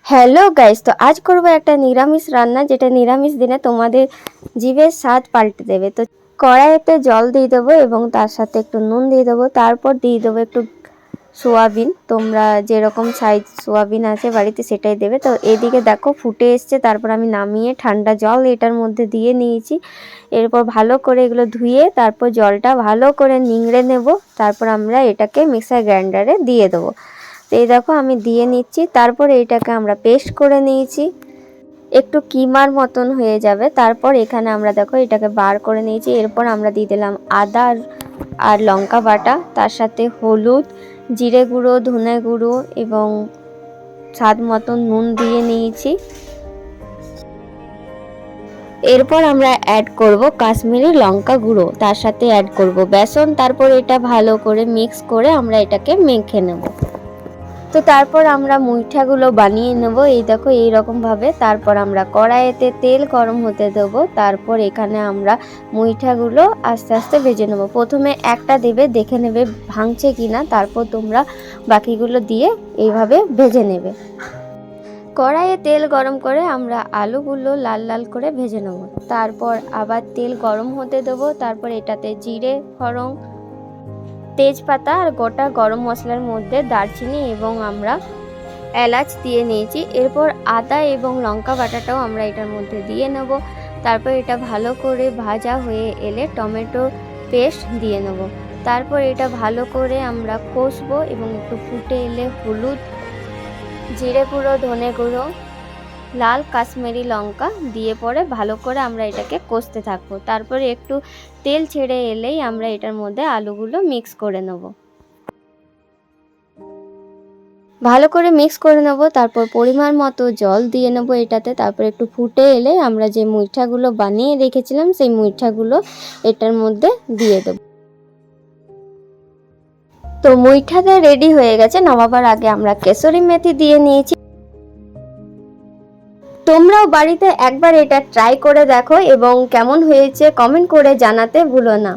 Hello guys, তো আজ করব একটা নিরামিষ রান্না, যেটা নিরামিষ দিনে তোমাদের জিভের স্বাদ পাল্টে দেবে। তো কড়াইতে জল দিয়ে দেবো এবং তার সাথে একটু নুন দিয়ে দেবো, তারপর দিয়ে দেবো একটু সোয়াবিন। তোমরা যেরকম সাইজ সোয়াবিন আছে বাড়িতে সেটাই দেবে। তো এদিকে দেখো ফুটে এসছে, তারপর আমি নামিয়ে ঠান্ডা জল এটার মধ্যে দিয়ে নিয়েছি। এরপর ভালো করে এগুলো ধুয়ে তারপর জলটা ভালো করে নিংড়ে নেব, তারপর আমরা এটাকে মিক্সার গ্রাইন্ডারে দিয়ে দেবো। তো এই দেখো আমি দিয়ে নিচ্ছি, তারপর এইটাকে আমরা পেস্ট করে নিয়েছি, একটু কিমার মতন হয়ে যাবে। তারপর এখানে আমরা দেখো এটাকে বার করে নিয়েছি। এরপর আমরা দিয়ে দিলাম আদা আর লঙ্কা বাটা, তার সাথে হলুদ, জিরে গুঁড়ো, ধনে গুঁড়ো এবং স্বাদ মতন নুন দিয়ে নিয়েছি। এরপর আমরা অ্যাড করব কাশ্মীরি লঙ্কা গুঁড়ো, তার সাথে অ্যাড করব বেসন। তারপর এটা ভালো করে মিক্স করে আমরা এটাকে মেখে নেব। তো তারপর আমরা মুইঠাগুলো বানিয়ে নেব, এই দেখো এইরকমভাবে। তারপর আমরা কড়াইতে তেল গরম হতে দেব, তারপর এখানে আমরা মুইঠাগুলো আস্তে আস্তে ভেজে নেব। প্রথমে একটা দেবে, দেখে নেবে ভাঙছে কিনা, তারপর তোমরা বাকিগুলো দিয়ে এইভাবে ভেজে নেবে। কড়াইয়ে তেল গরম করে আমরা আলুগুলো লাল লাল করে ভেজে নেব। তারপর আবার তেল গরম হতে দেবো, তারপর এটাতে জিরে, ফোড়ন, তেজপাতা আর গোটা গরম মশলার মধ্যে দারচিনি এবং আমরা এলাচ দিয়ে নিয়েছি। এরপর আদা এবং লঙ্কা বাটাটাও আমরা এটার মধ্যে দিয়ে নেব। তারপর এটা ভালো করে ভাজা হয়ে এলে টমেটো পেস্ট দিয়ে নেব। তারপর এটা ভালো করে আমরা কষবো এবং একটু ফুটে এলে হলুদ, জিরে গুঁড়ো, ধনে গুঁড়ো, লাল কাশ্মীরি লঙ্কা দিয়ে পরে ভালো করে আমরা এটাকে কষতে থাকবো। তারপরে একটু তেল ছেড়ে এলেই আমরা এটার মধ্যে আলুগুলো মিক্স করে নেব। ভালো করে মিক্স করে নেব, তারপর পরিমাণ মতো জল দিয়ে নেব এটাতে। তারপর একটু ফুটে এলে আমরা যে মুইঠাগুলো বানিয়ে রেখেছিলাম সেই মুইঠাগুলো এটার মধ্যে দিয়ে দেব। তো মুইঠাটা রেডি হয়ে গেছে। নামাবার আগে আমরা কেশরি মেথি দিয়ে নিয়েছি। তোমরাও বাড়িতে একবার এটা ট্রাই করে দেখো এবং কেমন হয়েছে কমেন্ট করে জানাতে ভুলো না।